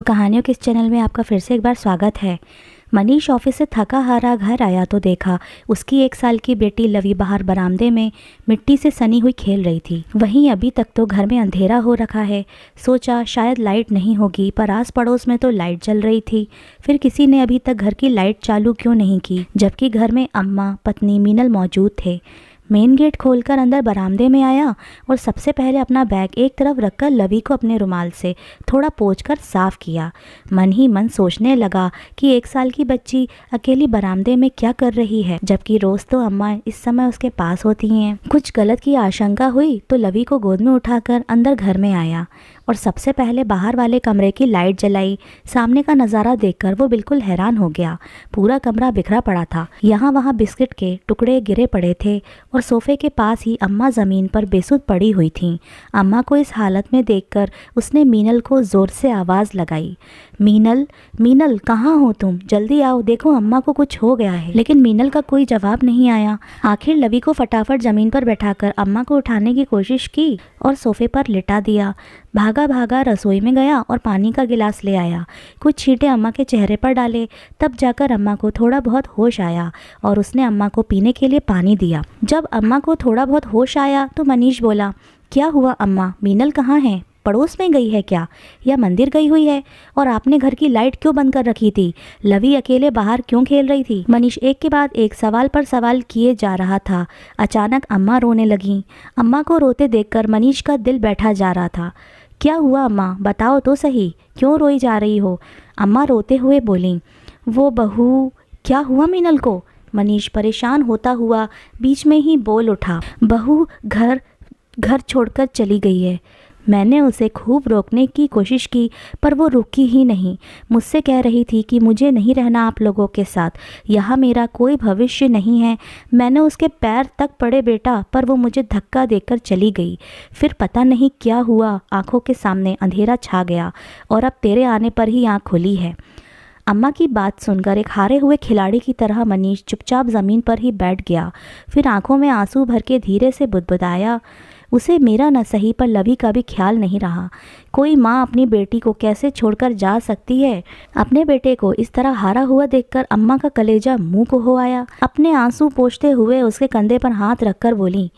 कहानियों के इस चैनल में आपका फिर से एक बार स्वागत है। मनीष ऑफिस से थका हारा घर आया तो देखा उसकी 1 साल की बेटी लवी बाहर बरामदे में मिट्टी से सनी हुई खेल रही थी। वहीं अभी तक तो घर में अंधेरा हो रखा है। सोचा शायद लाइट नहीं होगी, पर आस पड़ोस में तो लाइट जल रही थी। फिर किसी ने अभी तक घर की लाइट चालू क्यों नहीं की, जबकि घर में अम्मा पत्नी मीनल मौजूद थे। मेन गेट खोलकर अंदर बरामदे में आया और सबसे पहले अपना बैग एक तरफ रखकर लवी को अपने रुमाल से थोड़ा पोंछकर साफ किया। मन ही मन सोचने लगा कि 1 साल की बच्ची अकेली बरामदे में क्या कर रही है, जबकि रोज तो अम्मा इस समय उसके पास होती हैं। कुछ गलत की आशंका हुई तो लवी को गोद में उठाकर अंदर घर में आया और सबसे पहले बाहर वाले कमरे की लाइट जलाई। सामने का नज़ारा देखकर वो बिल्कुल हैरान हो गया। पूरा कमरा बिखरा पड़ा था, यहाँ वहाँ बिस्किट के टुकड़े गिरे पड़े थे और सोफे के पास ही अम्मा ज़मीन पर बेसुध पड़ी हुई थीं। अम्मा को इस हालत में देखकर उसने मीनल को ज़ोर से आवाज़ लगाई, मीनल मीनल कहाँ हो तुम, जल्दी आओ, देखो अम्मा को कुछ हो गया है। लेकिन मीनल का कोई जवाब नहीं आया। आखिर लवी को फटाफट ज़मीन पर बैठाकर अम्मा को उठाने की कोशिश की और सोफे पर लिटा दिया। भागा भागा रसोई में गया और पानी का गिलास ले आया। कुछ छींटे अम्मा के चेहरे पर डाले, तब जाकर अम्मा को थोड़ा बहुत होश आया और उसने अम्मा को पीने के लिए पानी दिया। जब अम्मा को थोड़ा बहुत होश आया तो मनीष बोला, क्या हुआ अम्मा, मीनल कहाँ है, पड़ोस में गई है क्या, या मंदिर गई हुई है? और आपने घर की लाइट क्यों बंद कर रखी थी? लवी अकेले बाहर क्यों खेल रही थी? मनीष एक के बाद एक सवाल पर सवाल किए जा रहा था। अचानक अम्मा रोने लगीं। अम्मा को रोते देखकर मनीष का दिल बैठा जा रहा था। क्या हुआ अम्मा, बताओ तो सही, क्यों रोई जा रही हो? अम्मा रोते हुए बोलीं, वो बहू, क्या हुआ मीनल को? मनीष परेशान होता हुआ बीच में ही बोल उठा, बहू घर छोड़कर चली गई है। मैंने उसे खूब रोकने की कोशिश की, पर वो रुकी ही नहीं। मुझसे कह रही थी कि मुझे नहीं रहना आप लोगों के साथ, यहाँ मेरा कोई भविष्य नहीं है। मैंने उसके पैर तक पड़े बेटा, पर वो मुझे धक्का देकर चली गई। फिर पता नहीं क्या हुआ, आंखों के सामने अंधेरा छा गया और अब तेरे आने पर ही आँख खुली है। अम्मा की बात सुनकर एक हारे हुए खिलाड़ी की तरह मनीष चुपचाप ज़मीन पर ही बैठ गया। फिर आंखों में आंसू भर के धीरे से बुदबुदाया, उसे मेरा न सही पर लवी का भी ख्याल नहीं रहा। कोई माँ अपनी बेटी को कैसे छोड़कर जा सकती है? अपने बेटे को इस तरह हारा हुआ देखकर अम्मा का कलेजा मुंह को हो आया। अपने आंसू पोंछते हुए उसके कंधे पर हाथ रखकर बोली,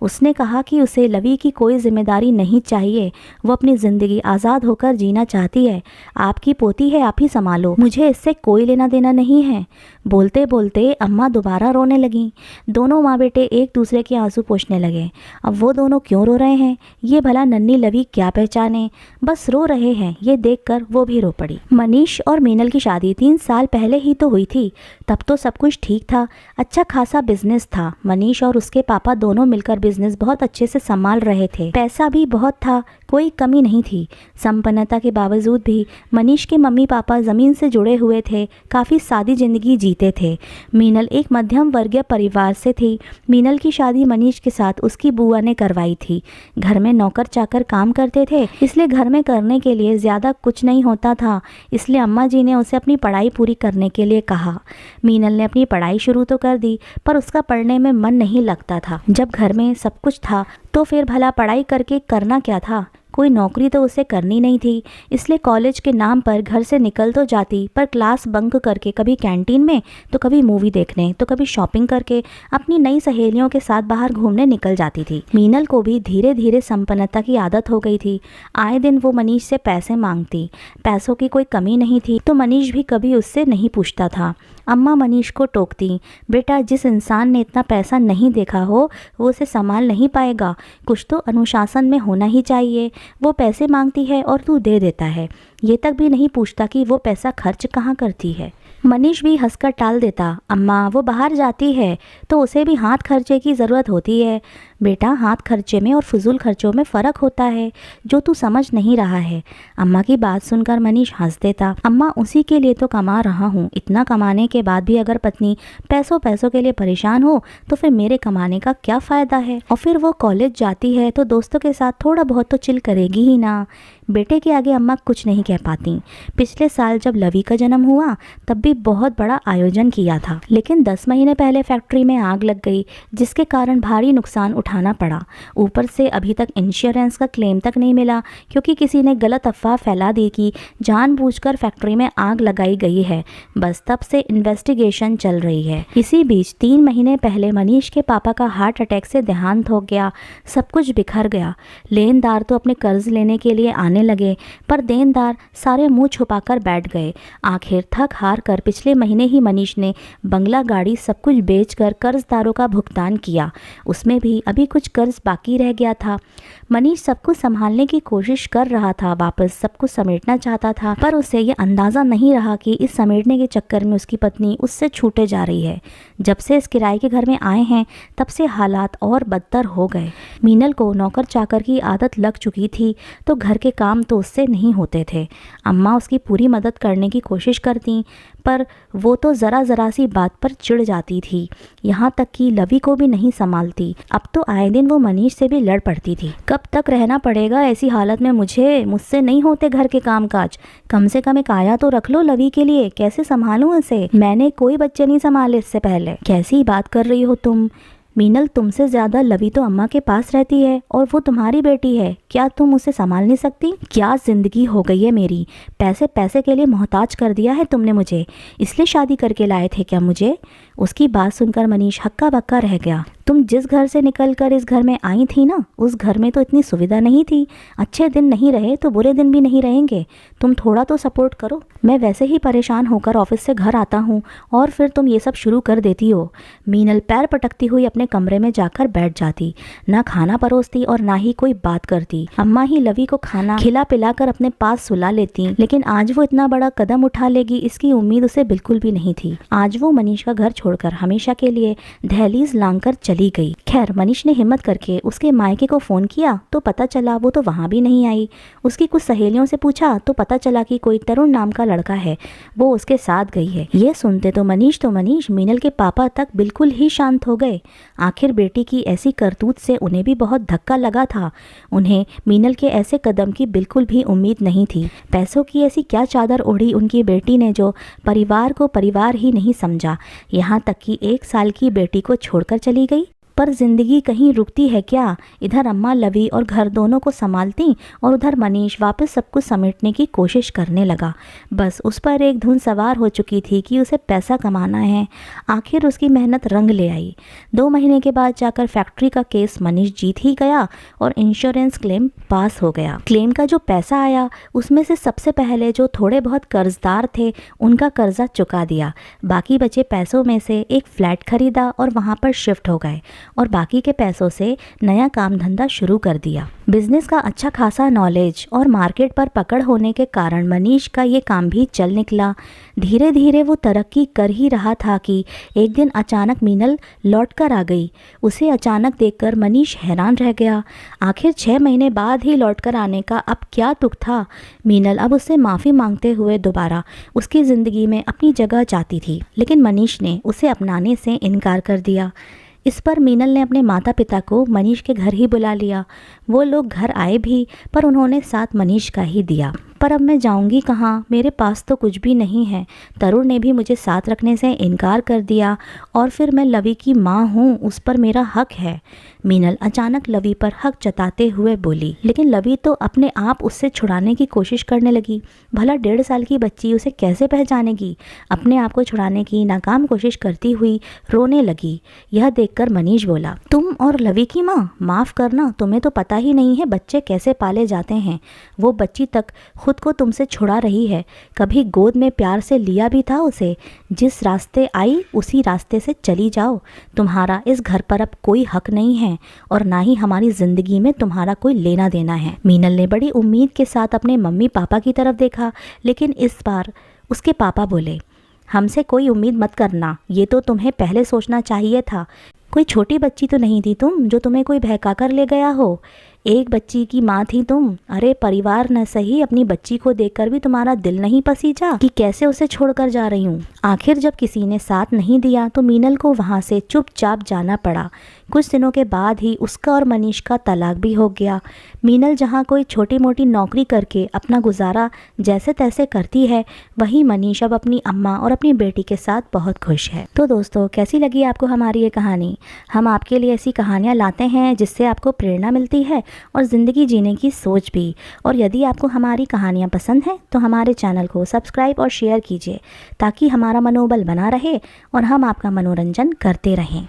उसने कहा कि उसे लवी की कोई जिम्मेदारी नहीं चाहिए, वो अपनी ज़िंदगी आज़ाद होकर जीना चाहती है। आपकी पोती है, आप ही संभालो, मुझे इससे कोई लेना देना नहीं है। बोलते बोलते अम्मा दोबारा रोने लगीं। दोनों माँ बेटे एक दूसरे के आंसू पोंछने लगे। अब वो दोनों क्यों रो रहे हैं, ये भला नन्ही लवी क्या पहचाने, बस रो रहे हैं। ये देखकर वो भी रो पड़ी। मनीष और मीनल की शादी 3 साल पहले ही तो हुई थी। तब तो सब कुछ ठीक था, अच्छा खासा बिजनेस था। मनीष और उसके पापा दोनों मिलकर बिजनेस बहुत अच्छे से संभाल रहे थे। पैसा भी बहुत था, कोई कमी नहीं थी। संपन्नता के बावजूद भी मनीष के मम्मी पापा ज़मीन से जुड़े हुए थे, काफ़ी सादी जिंदगी जीते थे। मीनल एक मध्यम वर्गीय परिवार से थी। मीनल की शादी मनीष के साथ उसकी बुआ ने करवाई थी। घर में नौकर चाकर काम करते थे, इसलिए घर में करने के लिए ज़्यादा कुछ नहीं होता था। इसलिए अम्मा जी ने उसे अपनी पढ़ाई पूरी करने के लिए कहा। मीनल ने अपनी पढ़ाई शुरू तो कर दी, पर उसका पढ़ने में मन नहीं लगता था। जब घर में सब कुछ था तो फिर भला पढ़ाई करके करना क्या था? कोई नौकरी तो उसे करनी नहीं थी। इसलिए कॉलेज के नाम पर घर से निकल तो जाती, पर क्लास बंक करके कभी कैंटीन में तो कभी मूवी देखने तो कभी शॉपिंग करके अपनी नई सहेलियों के साथ बाहर घूमने निकल जाती थी। मीनल को भी धीरे धीरे संपन्नता की आदत हो गई थी। आए दिन वो मनीष से पैसे मांगती। पैसों की कोई कमी नहीं थी तो मनीष भी कभी उससे नहीं पूछता था। अम्मा मनीष को टोकती, बेटा जिस इंसान ने इतना पैसा नहीं देखा हो वो उसे संभाल नहीं पाएगा। कुछ तो अनुशासन में होना ही चाहिए। वो पैसे मांगती है और तू दे देता है, ये तक भी नहीं पूछता कि वो पैसा खर्च कहाँ करती है। मनीष भी हंसकर टाल देता, अम्मा वो बाहर जाती है तो उसे भी हाथ खर्चे की ज़रूरत होती है। बेटा हाथ खर्चे में और फजूल खर्चों में फ़र्क होता है, जो तू समझ नहीं रहा है। अम्मा की बात सुनकर मनीष हंस देता, अम्मा उसी के लिए तो कमा रहा हूँ। इतना कमाने के बाद भी अगर पत्नी पैसों के लिए परेशान हो तो फिर मेरे कमाने का क्या फ़ायदा है? और फिर वो कॉलेज जाती है तो दोस्तों के साथ थोड़ा बहुत तो चिल करेगी ही ना। बेटे के आगे अम्मा कुछ नहीं कह पाती। पिछले साल जब लवी का जन्म हुआ तब भी बहुत बड़ा आयोजन किया था, लेकिन 10 महीने पहले फैक्ट्री में आग लग गई, जिसके कारण भारी नुकसान उठाना पड़ा। ऊपर से अभी तक इंश्योरेंस का क्लेम तक नहीं मिला, क्योंकि किसी ने गलत अफवाह फैला दी कि जानबूझकर फैक्ट्री में आग लगाई गई है। बस तब से इन्वेस्टिगेशन चल रही है। इसी बीच 3 महीने पहले मनीष के पापा का हार्ट अटैक से देहांत हो गया। सब कुछ बिखर गया। लेनदार तो अपने कर्ज लेने के लिए आने लगे, पर देनदार सारे मुंह छुपाकर बैठ गए। आखिर थक हार कर पिछले महीने ही मनीष ने बंगला, गाड़ी सब कुछ बेचकर कर्जदारों का भुगतान किया। उसमें भी अभी कुछ कर्ज बाकी रह गया था। मनीष सब कुछ संभालने की कोशिश कर रहा था, वापस सब कुछ समेटना चाहता था, पर उसे ये अंदाज़ा नहीं रहा कि इस समेटने के चक्कर में उसकी पत्नी उससे छूटे जा रही है। जब से इस किराए के घर में आए हैं तब से हालात और बदतर हो गए। मीनल को नौकर चाकर की आदत लग चुकी थी, तो घर के काम तो उससे नहीं होते थे। अम्मा उसकी पूरी मदद करने की कोशिश करती, पर वो तो ज़रा सी बात पर चिढ़ जाती थी। यहाँ तक कि लवी को भी नहीं संभालती। अब तो आए दिन वो मनीष से भी लड़ पड़ती थी। कब तक रहना पड़ेगा ऐसी हालत में मुझसे नहीं होते घर के कामकाज। कम से कम एक आया तो रख लो लवी के लिए। कैसे संभालूं इसे? मैंने कोई बच्चे नहीं संभाले इससे पहले। कैसी बात कर रही हो तुम? मीनल, तुमसे ज़्यादा लवी तो अम्मा के पास रहती है और वो तुम्हारी बेटी है। क्या तुम उसे संभाल नहीं सकती? क्या ज़िंदगी हो गई है मेरी? पैसे के लिए मोहताज कर दिया है तुमने मुझे। इसलिए शादी करके लाए थे क्या मुझे? उसकी बात सुनकर मनीष हक्का बक्का रह गया। तुम जिस घर से निकलकर इस घर में आई थी ना, उस घर में तो इतनी सुविधा नहीं थी। अच्छे दिन नहीं रहे तो बुरे दिन भी नहीं रहेंगे। तुम थोड़ा तो सपोर्ट करो। मैं वैसे ही परेशान होकर ऑफिस से घर आता हूँ और फिर तुम ये सब शुरू कर देती हो। मीनल पैर पटकती हुई अपने कमरे में जाकर बैठ जाती। ना खाना परोसती और ना ही कोई बात करती। अम्मा ही लवी को खाना खिला पिलाकर अपने पास सुला लेती, लेकिन आज वो इतना बड़ा कदम उठा लेगी इसकी उम्मीद उसे बिल्कुल भी नहीं थी। आज वो मनीष का घर छोड़कर हमेशा के लिए दहलीज लांघकर चली गई। खैर, मनीष ने हिम्मत करके उसके मायके को फोन किया तो पता चला वो तो वहाँ भी नहीं आई। उसकी कुछ सहेलियों से पूछा तो पता चला कि कोई तरुण नाम का लड़का है, वो उसके साथ गई है। ये सुनते तो मनीष मीनल के पापा तक बिल्कुल ही शांत हो गए। आखिर बेटी की ऐसी करतूत से उन्हें भी बहुत धक्का लगा था। उन्हें मीनल के ऐसे कदम की बिल्कुल भी उम्मीद नहीं थी। पैसों की ऐसी क्या चादर ओढ़ी उनकी बेटी ने जो परिवार को परिवार ही नहीं समझा। यहाँ तक कि 1 साल की बेटी को छोड़कर चली गई। पर जिंदगी कहीं रुकती है क्या? इधर अम्मा लवी और घर दोनों को संभालती और उधर मनीष वापस सब कुछ समेटने की कोशिश करने लगा। बस उस पर एक धुन सवार हो चुकी थी कि उसे पैसा कमाना है। आखिर उसकी मेहनत रंग ले आई। 2 महीने के बाद जाकर फैक्ट्री का केस मनीष जीत ही गया और इंश्योरेंस क्लेम पास हो गया। क्लेम का जो पैसा आया उसमें से सबसे पहले जो थोड़े बहुत कर्जदार थे उनका कर्जा चुका दिया। बाकी बचे पैसों में से एक फ्लैट खरीदा और वहाँ पर शिफ्ट हो गए और बाकी के पैसों से नया काम धंधा शुरू कर दिया। बिजनेस का अच्छा खासा नॉलेज और मार्केट पर पकड़ होने के कारण मनीष का ये काम भी चल निकला। धीरे धीरे वो तरक्की कर ही रहा था कि एक दिन अचानक मीनल लौट कर आ गई। उसे अचानक देखकर मनीष हैरान रह गया। आखिर 6 महीने बाद ही लौट कर आने का अब क्या तुक था? मीनल अब उससे माफ़ी मांगते हुए दोबारा उसकी ज़िंदगी में अपनी जगह चाहती थी, लेकिन मनीष ने उसे अपनाने से इनकार कर दिया। इस पर मीनल ने अपने माता पिता को मनीष के घर ही बुला लिया। वो लोग घर आए भी, पर उन्होंने साथ मनीष का ही दिया। पर अब मैं जाऊंगी कहाँ? मेरे पास तो कुछ भी नहीं है। तरुण ने भी मुझे साथ रखने से इनकार कर दिया और फिर मैं लवी की माँ हूँ, उस पर मेरा हक है। मीनल अचानक लवी पर हक जताते हुए बोली, लेकिन लवी तो अपने आप उससे छुड़ाने की कोशिश करने लगी। भला 1.5 साल की बच्ची उसे कैसे पहचानेगी? अपने आप को छुड़ाने की नाकाम कोशिश करती हुई रोने लगी। यह देखकर मनीष बोला, तुम और लवी की माँ? माफ़ करना, तुम्हें तो पता ही नहीं है बच्चे कैसे पाले जाते हैं। वो बच्ची तक खुद को तुमसे छुड़ा रही है। कभी गोद में प्यार से लिया भी था उसे। जिस रास्ते आई उसी रास्ते से चली जाओ। तुम्हारा इस घर पर अब कोई हक नहीं है और ना ही हमारी जिंदगी में तुम्हारा कोई लेना देना है। मीनल ने बड़ी उम्मीद के साथ अपने मम्मी पापा की तरफ देखा, लेकिन इस बार उसके पापा बोले, हमसे कोई उम्मीद मत करना, ये तो तुम्हें पहले सोचना चाहिए था। कोई छोटी बच्ची तो नहीं थी तुम जो तुम्हें कोई बहका कर ले गया हो। एक बच्ची की माँ थी तुम। अरे परिवार न सही, अपनी बच्ची को देखकर भी तुम्हारा दिल नहीं पसीजा कि कैसे उसे छोड़कर जा रही हूँ। आखिर जब किसी ने साथ नहीं दिया तो मीनल को वहाँ से चुपचाप जाना पड़ा, कुछ दिनों के बाद ही उसका और मनीष का तलाक भी हो गया। मीनल जहाँ कोई छोटी मोटी नौकरी करके अपना गुजारा जैसे तैसे करती है, वहीं मनीष अब अपनी अम्मा और अपनी बेटी के साथ बहुत खुश है। तो दोस्तों, कैसी लगी आपको हमारी ये कहानी? हम आपके लिए ऐसी कहानियाँ लाते हैं जिससे आपको प्रेरणा मिलती है और ज़िंदगी जीने की सोच भी। और यदि आपको हमारी कहानियाँ पसंद हैं तो हमारे चैनल को सब्सक्राइब और शेयर कीजिए ताकि हमारा मनोबल बना रहे और हम आपका मनोरंजन करते रहें।